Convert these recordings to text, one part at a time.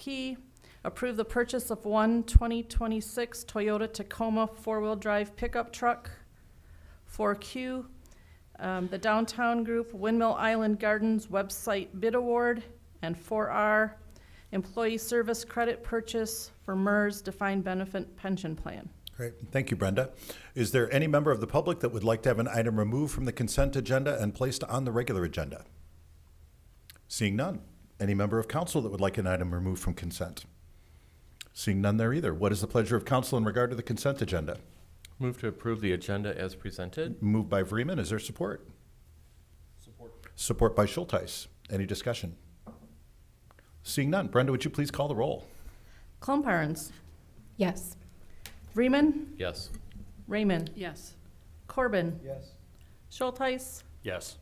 Key, approve the purchase of one 2026 Toyota Tacoma four-wheel drive pickup truck. 4Q, the Downtown Group Windmill Island Gardens website bid award. And 4R, employee service credit purchase for MERS defined benefit pension plan. Great. Thank you, Brenda. Is there any member of the public that would like to have an item removed from the consent agenda and placed on the regular agenda? Seeing none. Any member of council that would like an item removed from consent? Seeing none there either. What is the pleasure of council in regard to the consent agenda? Move to approve the agenda as presented. Moved by Vreeman. Is there support? Support. Support by Schulteis. Any discussion? Seeing none. Brenda, would you please call the roll? Klumparens, Yes. Vreeman, Yes. Raymond, Yes. Corbin, Yes. Schulteis, Yes.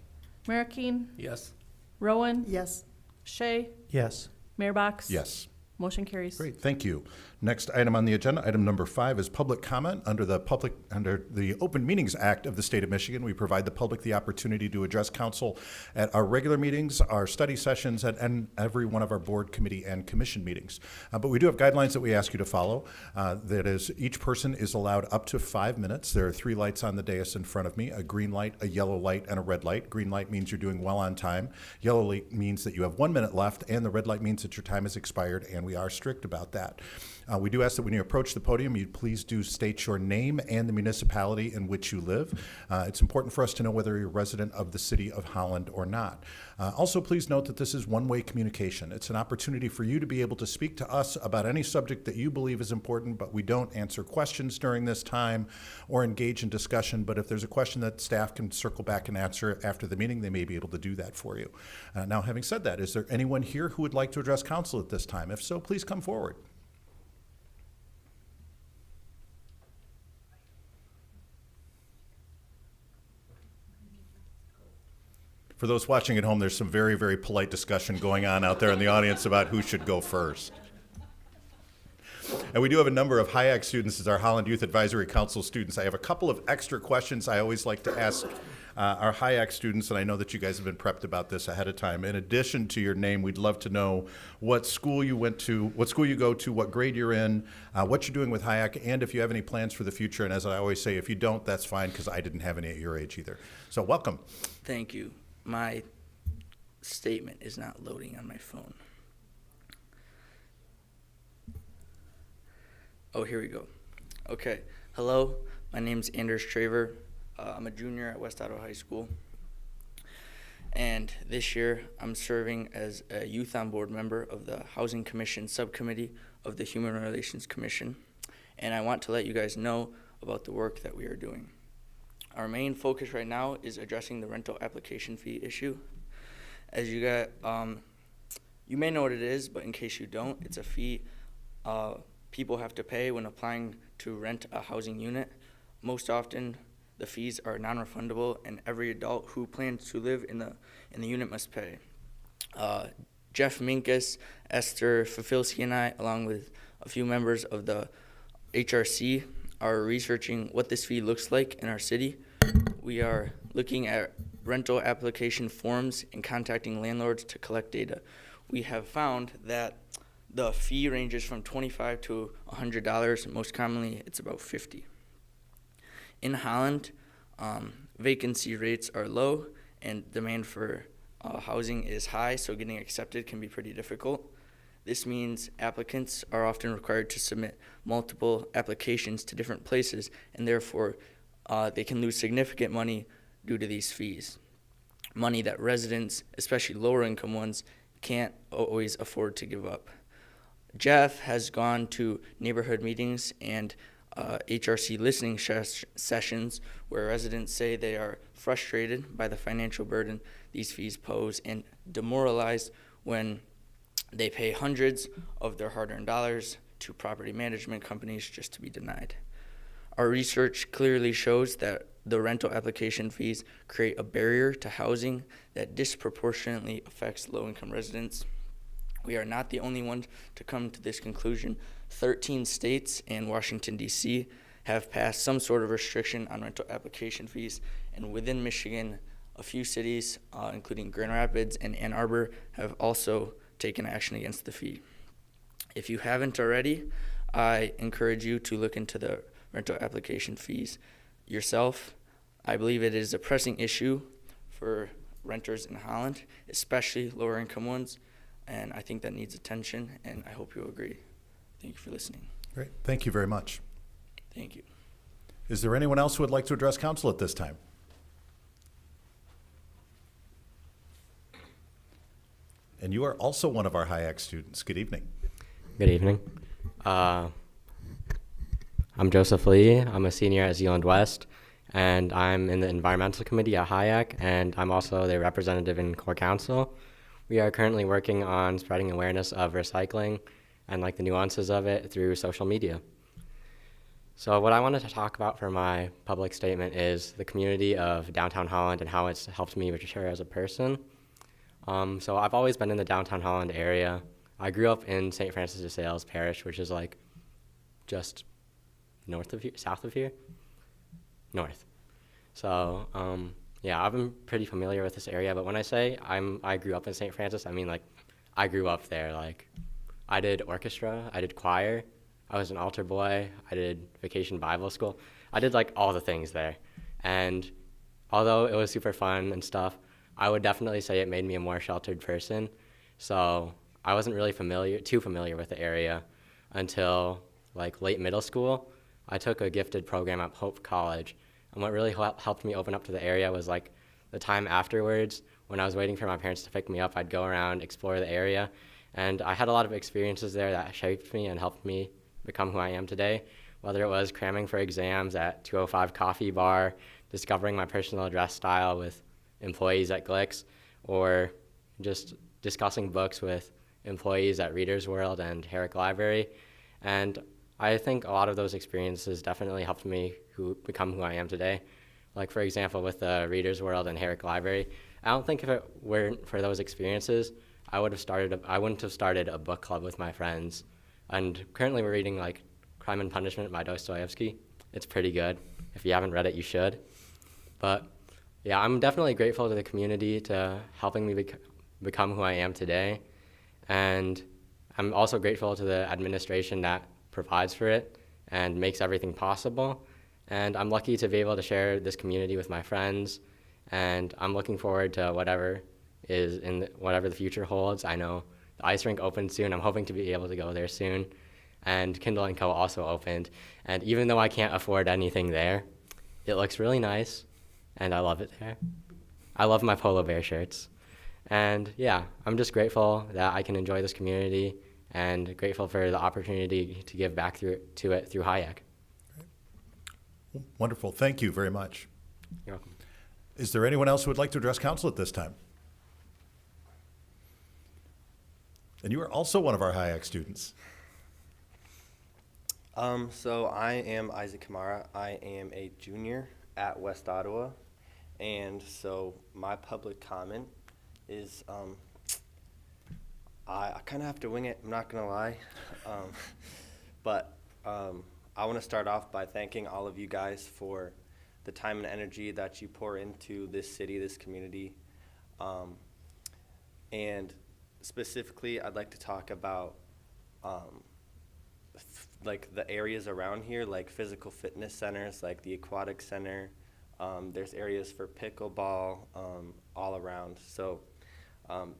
Marrakeen, Yes. Rowan, Yes. Shea, Yes. Mayor Box. Yes. Motion carries. Great, thank you. Next item on the agenda, item number 5, is public comment. Under the Open Meetings Act of the State of Michigan, we provide the public the opportunity to address council at our regular meetings, our study sessions, and every one of our board, committee, and commission meetings. But we do have guidelines that we ask you to follow. That is, each person is allowed up to 5 minutes. There are 3 lights on the dais in front of me: a green light, a yellow light, and a red light. Green light means you're doing well on time. Yellow light means that you have 1 minute left, and the red light means that your time has expired, and we are strict about that. We do ask that when you approach the podium, you please do state your name and the municipality in which you live. It's important for us to know whether you're a resident of the city of Holland or not. Also, please note that this is one-way communication. It's an opportunity for you to be able to speak to us about any subject that you believe is important, but we don't answer questions during this time or engage in discussion. But if there's a question that staff can circle back and answer after the meeting, they may be able to do that for you. Now, having said that, is there anyone here who would like to address council at this time? If so, please come forward. For those watching at home, there's some very, very polite discussion going on out there in the audience about who should go first. And we do have a number of HIAC students as our Holland Youth Advisory Council students. I have a couple of extra questions I always like to ask our HIAC students, and I know that you guys have been prepped about this ahead of time. In addition to your name, we'd love to know what school you went to, what school you go to, what grade you're in, what you're doing with HIAC, and if you have any plans for the future. And as I always say, if you don't, that's fine, because I didn't have any at your age either. So welcome. Thank you. My statement is not loading on my phone. Oh, here we go. Okay. Hello, my name's Anders Traver. I'm a junior at West Ottawa High School. And this year, I'm serving as a Youth on Board member of the Housing Commission Subcommittee of the Human Relations Commission. And I want to let you guys know about the work that we are doing. Our main focus right now is addressing the rental application fee issue. As you got, you may know what it is, but in case you don't, it's a fee people have to pay when applying to rent a housing unit. Most often, the fees are non-refundable, and every adult who plans to live in the unit must pay. Jeff Minkus, Esther Fafilski, and I, along with a few members of the HRC, are researching what this fee looks like in our city. We are looking at rental application forms and contacting landlords to collect data. We have found that the fee ranges from $25 to $100. Most commonly, it's about $50. In Holland, vacancy rates are low and demand for housing is high, so getting accepted can be pretty difficult. This means applicants are often required to submit multiple applications to different places, and therefore they can lose significant money due to these fees. Money that residents, especially lower income ones, can't always afford to give up. Jeff has gone to neighborhood meetings and HRC listening sessions where residents say they are frustrated by the financial burden these fees pose and demoralized when they pay hundreds of their hard-earned dollars to property management companies just to be denied. Our research clearly shows that the rental application fees create a barrier to housing that disproportionately affects low-income residents. We are not the only ones to come to this conclusion. 13 states and Washington, D.C. have passed some sort of restriction on rental application fees, and within Michigan, a few cities, including Grand Rapids and Ann Arbor, have also taken action against the fee. If you haven't already, I encourage you to look into the rental application fees yourself. I believe it is a pressing issue for renters in Holland, especially lower income ones, and I think that needs attention, and I hope you'll agree. Thank you for listening. Great. Thank you very much. Thank you. Is there anyone else who would like to address council at this time? And you are also one of our HIAC students. Good evening. Good evening. I'm Joseph Lee. I'm a senior at Zealand West, and I'm in the environmental committee at HIAC, and I'm also the representative in core council. We are currently working on spreading awareness of recycling and like the nuances of it through social media. So what I wanted to talk about for my public statement is the community of downtown Holland and how it's helped me mature as a person. So I've always been in the downtown Holland area. I grew up in St. Francis de Sales Parish, which is like just north of here, south of here, north. So yeah, I've been pretty familiar with this area. But when I say I grew up in St. Francis, I mean like I grew up there. Like I did orchestra, I did choir, I was an altar boy, I did vacation Bible school. I did like all the things there. And although it was super fun and stuff, I would definitely say it made me a more sheltered person. So I wasn't really too familiar with the area until like late middle school. I took a gifted program at Hope College. And what really helped me open up to the area was like the time afterwards. When I was waiting for my parents to pick me up, I'd go around, explore the area. And I had a lot of experiences there that shaped me and helped me become who I am today. Whether it was cramming for exams at 205 Coffee Bar, discovering my personal address style with employees at Glick's, or just discussing books with employees at Reader's World and Herrick Library. And I think a lot of those experiences definitely helped me become who I am today. Like for example, with the Reader's World and Herrick Library, I don't think if it weren't for those experiences, I wouldn't have started a book club with my friends. And currently we're reading like Crime and Punishment by Dostoevsky. It's pretty good. If you haven't read it, you should. But yeah, I'm definitely grateful to the community to helping me become who I am today. And I'm also grateful to the administration that provides for it and makes everything possible. And I'm lucky to be able to share this community with my friends. And I'm looking forward to whatever the future holds. I know the ice rink opened soon. I'm hoping to be able to go there soon. And Kindle & Co. also opened. And even though I can't afford anything there, it looks really nice. And I love it there. I love my Polo Bear shirts. And yeah, I'm just grateful that I can enjoy this community and grateful for the opportunity to give back to it through HIAC. Wonderful. Thank you very much. You're welcome. Is there anyone else who would like to address council at this time? And you are also one of our HIAC students. So I am Isaac Kamara. I am a junior at West Ottawa. And so my public comment is I kind of have to wing it, I'm not going to lie. But I want to start off by thanking all of you guys for the time and energy that you pour into this city, this community. And specifically, I'd like to talk about like the areas around here, like physical fitness centers, like the aquatic center. There's areas for pickleball all around. So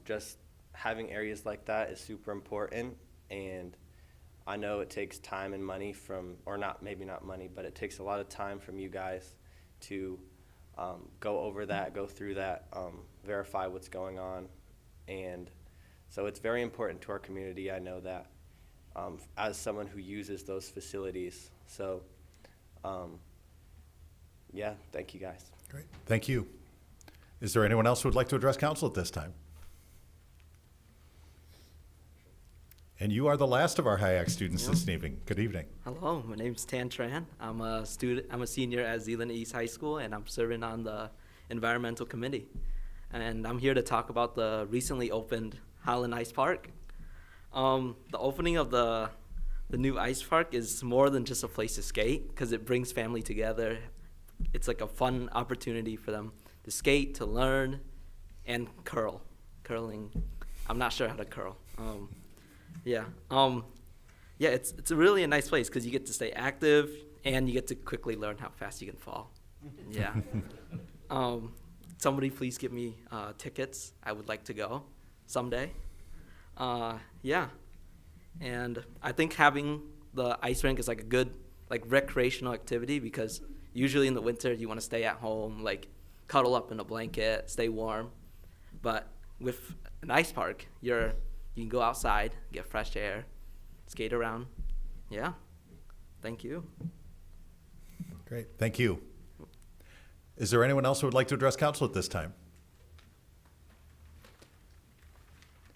just having areas like that is super important. And I know it takes time and money maybe not money, but it takes a lot of time from you guys to go over that, go through that, verify what's going on. And so it's very important to our community. I know that as someone who uses those facilities. So yeah, thank you guys. Great. Thank you. Is there anyone else who would like to address council at this time? And you are the last of our HIAC students this evening. Good evening. Hello, my name's Tan Tran. I'm a senior at Zealand East High School, and I'm serving on the environmental committee. And I'm here to talk about the recently opened Holland Ice Park. The opening of the new ice park is more than just a place to skate, because it brings family together. It's like a fun opportunity for them to skate, to learn, and curling. I'm not sure how to curl. yeah, it's really a nice place because you get to stay active and you get to quickly learn how fast you can fall. Yeah. Somebody please give me tickets. I would like to go someday. Yeah. And I think having the ice rink is like a good like recreational activity because usually in the winter you want to stay at home, like cuddle up in a blanket, stay warm. But with an ice park, you can go outside, get fresh air, skate around. Yeah. Thank you. Great, thank you. Is there anyone else who would like to address council at this time?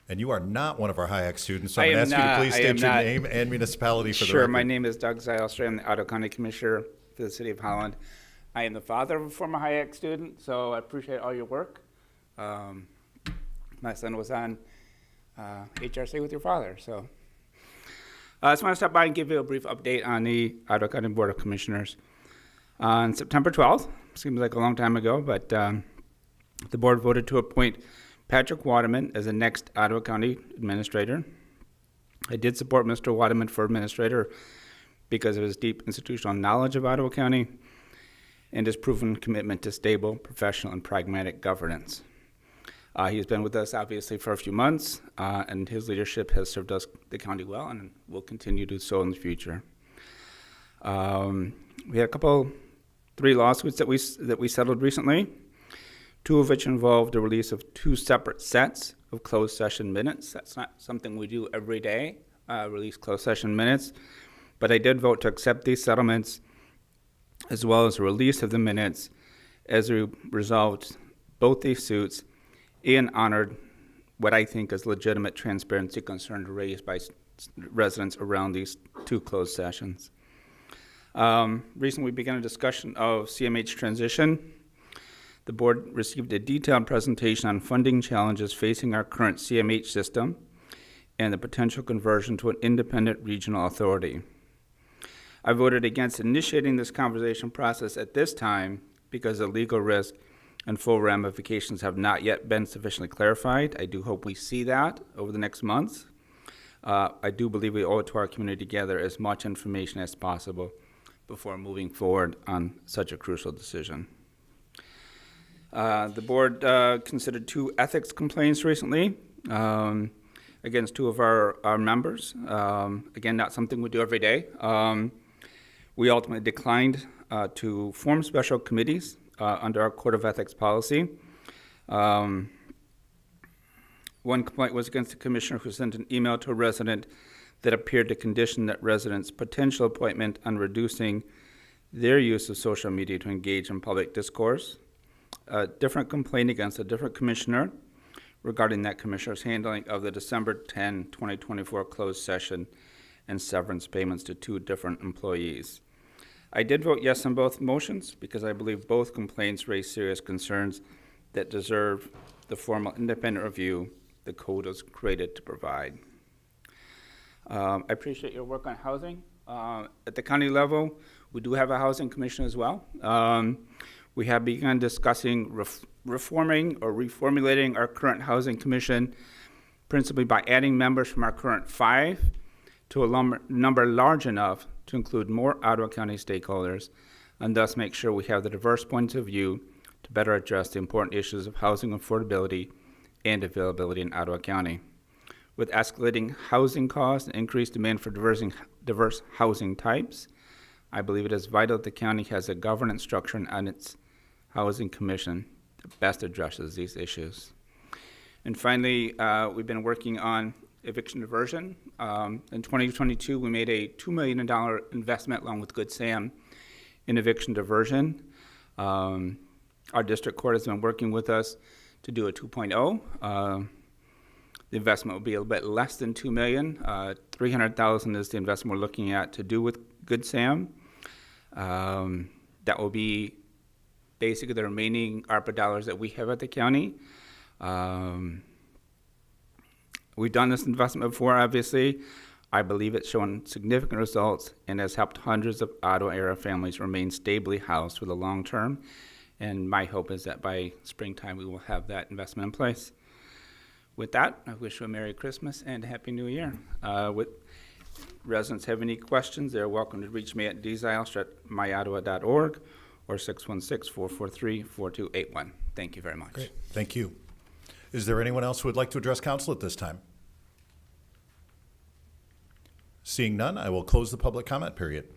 And you are not one of our HIAC students, so I'm going to ask you to please state your name and municipality for the record. Sure, my name is Doug Zylstra. I'm the Ottawa County Commissioner for the City of Holland. I am the father of a former HIAC student, so I appreciate all your work. My son was on HRC with your father, so. I just want to stop by and give you a brief update on the Ottawa County Board of Commissioners. On September 12th, seems like a long time ago, but the board voted to appoint Patrick Waterman as the next Ottawa County Administrator. I did support Mr. Waterman for Administrator because of his deep institutional knowledge of Ottawa County and his proven commitment to stable, professional, and pragmatic governance. He's been with us, obviously, for a few months, and his leadership has served us, the county, well, and will continue to do so in the future. We had three lawsuits that we settled recently, two of which involved the release of two separate sets of closed session minutes. That's not something we do every day, release closed session minutes, but I did vote to accept these settlements as well as the release of the minutes as we resolved both these suits and honored what I think is legitimate transparency concerns raised by residents around these two closed sessions. Recently, we began a discussion of CMH transition. The board received a detailed presentation on funding challenges facing our current CMH system and the potential conversion to an independent regional authority. I voted against initiating this conversation process at this time because the legal risk and full ramifications have not yet been sufficiently clarified. I do hope we see that over the next months. I do believe we owe it to our community to gather as much information as possible before moving forward on such a crucial decision. The board considered two ethics complaints recently against two of our members. Again, not something we do every day. We ultimately declined to form special committees under our Code of Ethics policy. One complaint was against the commissioner who sent an email to a resident that appeared to condition that resident's potential appointment on reducing their use of social media to engage in public discourse. A different complaint against a different commissioner regarding that commissioner's handling of the December 10, 2024 closed session and severance payments to two different employees. I did vote yes on both motions because I believe both complaints raise serious concerns that deserve the formal independent review the code was created to provide. I appreciate your work on housing. At the county level, we do have a housing commission as well. We have begun discussing reforming or reformulating our current housing commission, principally by adding members from our current 5 to a number large enough to include more Ottawa County stakeholders, and thus make sure we have the diverse points of view to better address the important issues of housing affordability and availability in Ottawa County. With escalating housing costs and increased demand for diverse housing types, I believe it is vital that the county has a governance structure on its housing commission that best addresses these issues. And finally, we've been working on eviction diversion. In 2022, we made a $2 million investment along with Good Sam in eviction diversion. Our district court has been working with us to do a 2.0. The investment will be a little bit less than $2 million. $300,000 is the investment we're looking at to do with Good Sam. That will be basically the remaining ARPA dollars that we have at the county. We've done this investment before, obviously. I believe it's shown significant results and has helped hundreds of Ottawa area families remain stably housed for the long term. And my hope is that by springtime, we will have that investment in place. With that, I wish you a Merry Christmas and a Happy New Year. residents have any questions, they're welcome to reach me at dzilst@myottawa.org or 616-443-4281. Thank you very much. Great, thank you. Is there anyone else who would like to address council at this time? Seeing none, I will close the public comment period.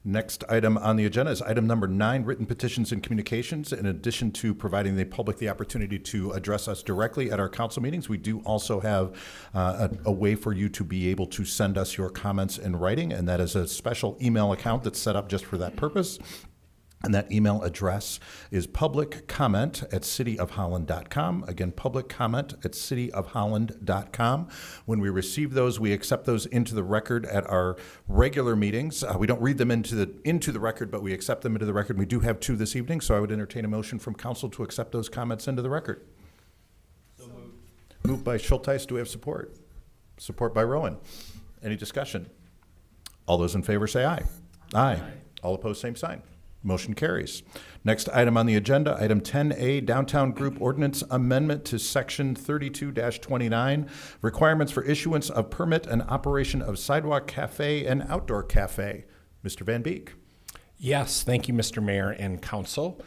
Next item on the agenda is item number 9, written petitions and communications. In addition to providing the public the opportunity to address us directly at our council meetings, we do also have a way for you to be able to send us your comments in writing, and that is a special email account that's set up just for that purpose. And that email address is publiccomment@cityofholland.com. Again, publiccomment@cityofholland.com. When we receive those, we accept those into the record at our regular meetings. We don't read them into the record, but we accept them into the record. We do have 2 this evening, so I would entertain a motion from council to accept those comments into the record. So moved. Moved by Schulteis. Do we have support? Support by Rowan. Any discussion? All those in favor say aye. Aye. All opposed, same sign. Motion carries. Next item on the agenda, item 10A, Downtown Group Ordinance Amendment to Section 32-29, requirements for issuance of permit and operation of sidewalk cafe and outdoor cafe. Mr. Van Beek. Yes, thank you, Mr. Mayor and Council.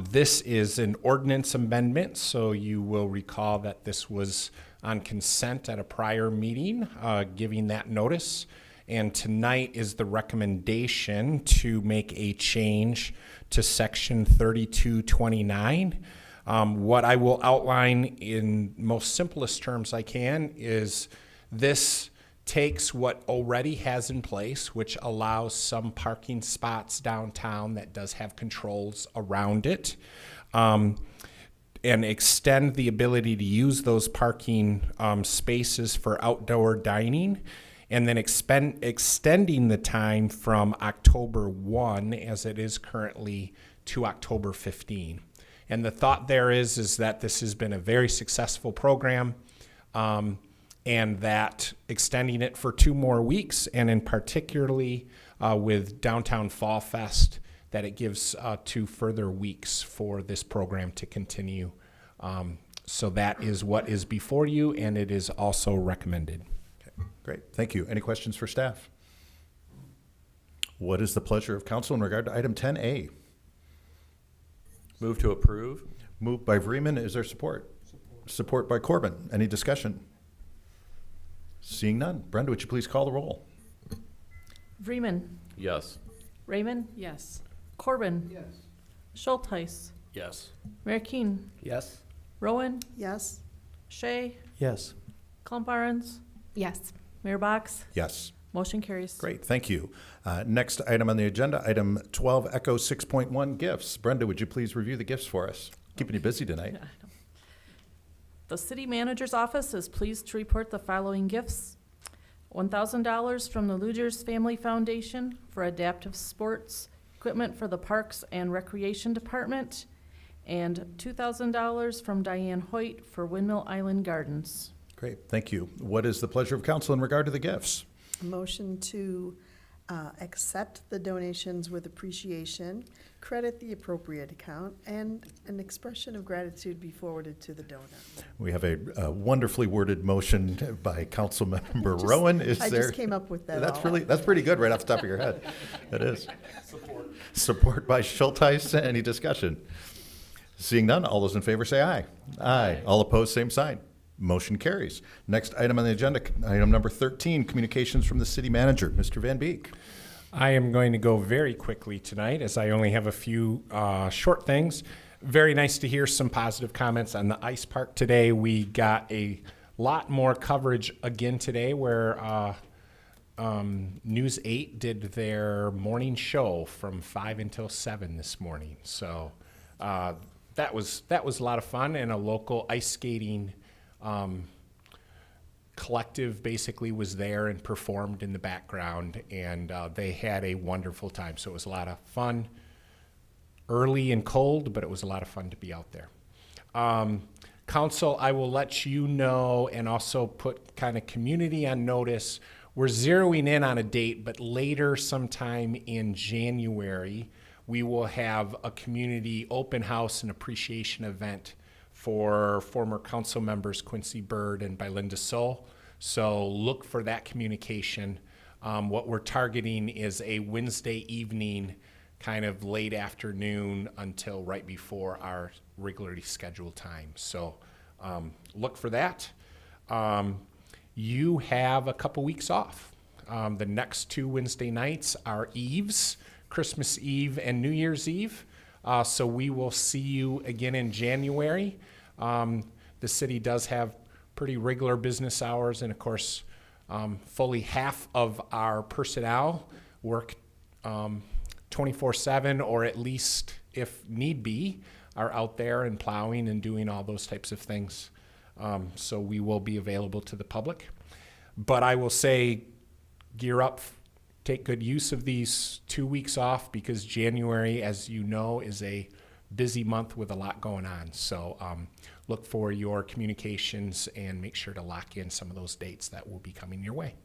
This is an ordinance amendment, so you will recall that this was on consent at a prior meeting, giving that notice. And tonight is the recommendation to make a change to Section 3229. What I will outline in most simplest terms I can is this takes what already has in place, which allows some parking spots downtown that does have controls around it, and extend the ability to use those parking spaces for outdoor dining, and then extending the time from October 1, as it is currently, to October 15. And the thought there is that this has been a very successful program, and that extending it for 2 more weeks, and in particularly with Downtown Fall Fest, that it gives 2 further weeks for this program to continue. So that is what is before you, and it is also recommended. Great, thank you. Any questions for staff? What is the pleasure of council in regard to item 10A? Move to approve. Moved by Vreeman, is there support? Support by Corbin. Any discussion? Seeing none. Brenda, would you please call the roll? Vreeman. Yes. Raymond. Yes. Corbin. Yes. Schulteis. Yes. Mayor Keen. Yes. Rowan. Yes. Shea. Yes. Klump-Arens. Yes. Mayor Box. Yes. Motion carries. Great, thank you. Next item on the agenda, item 12, Echo 6.1, gifts. Brenda, would you please review the gifts for us? Keeping you busy tonight. The city manager's office is pleased to report the following gifts. $1,000 from the Lugers Family Foundation for adaptive sports equipment for the Parks and Recreation Department, and $2,000 from Diane Hoyt for Windmill Island Gardens. Great, thank you. What is the pleasure of council in regard to the gifts? A motion to accept the donations with appreciation, credit the appropriate account, and an expression of gratitude be forwarded to the donor. We have a wonderfully worded motion by Councilmember Rowan. I just came up with that. That's pretty good right off the top of your head. It is. Support by Schulteis. Any discussion? Seeing none, all those in favor say aye. Aye. All opposed, same sign. Motion carries. Next item on the agenda, item number 13, communications from the city manager. Mr. Van Beek. I am going to go very quickly tonight, as I only have a few short things. Very nice to hear some positive comments on the ice park today. We got a lot more coverage again today, where News 8 did their morning show from 5 until 7 this morning. So that was a lot of fun, and a local ice skating collective basically was there and performed in the background, and they had a wonderful time. So it was a lot of fun, early and cold, but it was a lot of fun to be out there. Council, I will let you know, and also put kind of community on notice. We're zeroing in on a date, but later sometime in January, we will have a community open house and appreciation event for former council members Quincy Bird and Belinda Soul. So look for that communication What we're targeting is a Wednesday evening, kind of late afternoon until right before our regularly scheduled time. So look for that. You have a couple weeks off. The next 2 Wednesday nights are Eves, Christmas Eve and New Year's Eve. So we will see you again in January. The city does have pretty regular business hours, and of course, fully half of our personnel work 24/7, or at least, if need be, are out there and plowing and doing all those types of things. So we will be available to the public. But I will say, gear up, take good use of these 2 weeks off, because January, as you know, is a busy month with a lot going on. So look for your communications and make sure to lock in some of those dates that will be coming your way.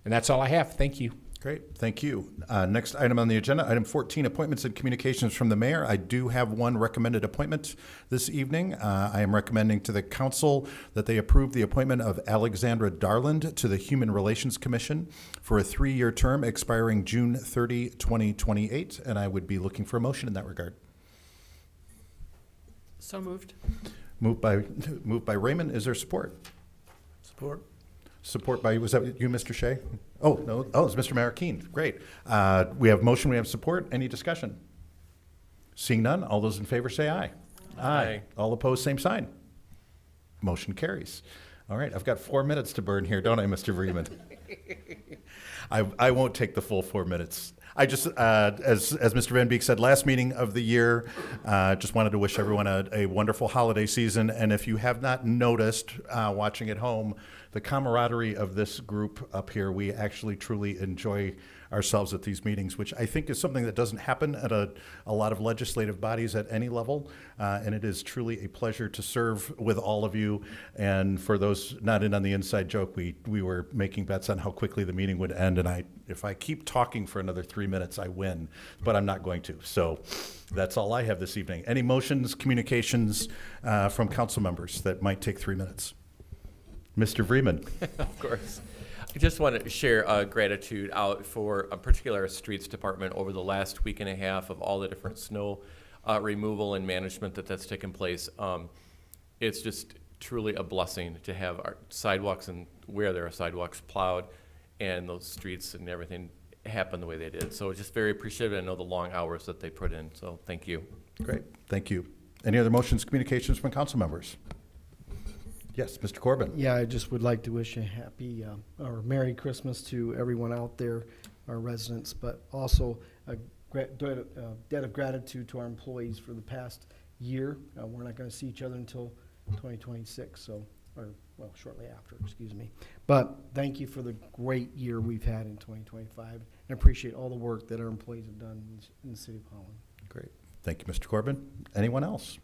And that's all I have. Thank you. Great, thank you. Next item on the agenda, item 14, appointments and communications from the mayor. I do have one recommended appointment this evening. I am recommending to the council that they approve the appointment of Alexandra Darland to the Human Relations Commission for a 3-year term expiring June 30, 2028, and I would be looking for a motion in that regard. So moved. Moved by Raymond. Is there support? Support. Support by, was that you, Mr. Shea? Oh, no, oh, it's Mr. Marroquin. Great. We have motion, we have support. Any discussion? Seeing none, all those in favor say aye. Aye. All opposed, same sign. Motion carries. All right, I've got 4 minutes to burn here, don't I, Mr. Vreeman? I won't take the full 4 minutes. I just, as Mr. Van Beek said, last meeting of the year, just wanted to wish everyone a wonderful holiday season. And if you have not noticed, watching at home, the camaraderie of this group up here, we actually truly enjoy ourselves at these meetings, which I think is something that doesn't happen at a lot of legislative bodies at any level. And it is truly a pleasure to serve with all of you. And for those not in on the inside joke, we were making bets on how quickly the meeting would end. And if I keep talking for another 3 minutes, I win, but I'm not going to. So that's all I have this evening. Any motions, communications from council members that might take 3 minutes? Mr. Vreeman. Of course. I just want to share gratitude out for a particular streets department over the last week and a half of all the different snow removal and management that's taken place. It's just truly a blessing to have our sidewalks, and where there are sidewalks, plowed, and those streets and everything happen the way they did. So just very appreciative. I know the long hours that they put in. So thank you. Great. Thank you. Any other motions, communications from council members? Yes, Mr. Corbin. Yeah, I just would like to wish a happy or Merry Christmas to everyone out there, our residents, but also a debt of gratitude to our employees for the past year. We're not going to see each other until 2026, shortly after, excuse me. But thank you for the great year we've had in 2025, and appreciate all the work that our employees have done in the city of Holland. Great. Thank you, Mr. Corbin. Anyone else?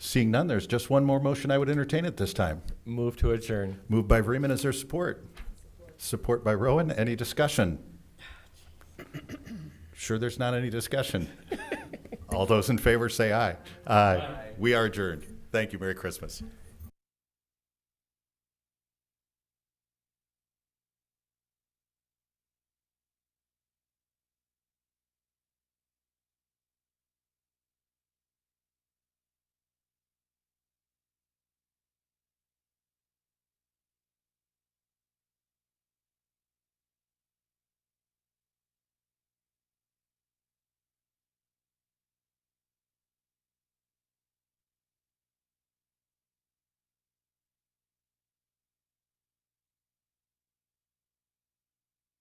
Seeing none, there's just one more motion I would entertain at this time. Move to adjourn. Moved by Vreeman. Is there support? Support by Rowan. Any discussion? Sure there's not any discussion. All those in favor say aye. Aye. We are adjourned. Thank you. Merry Christmas.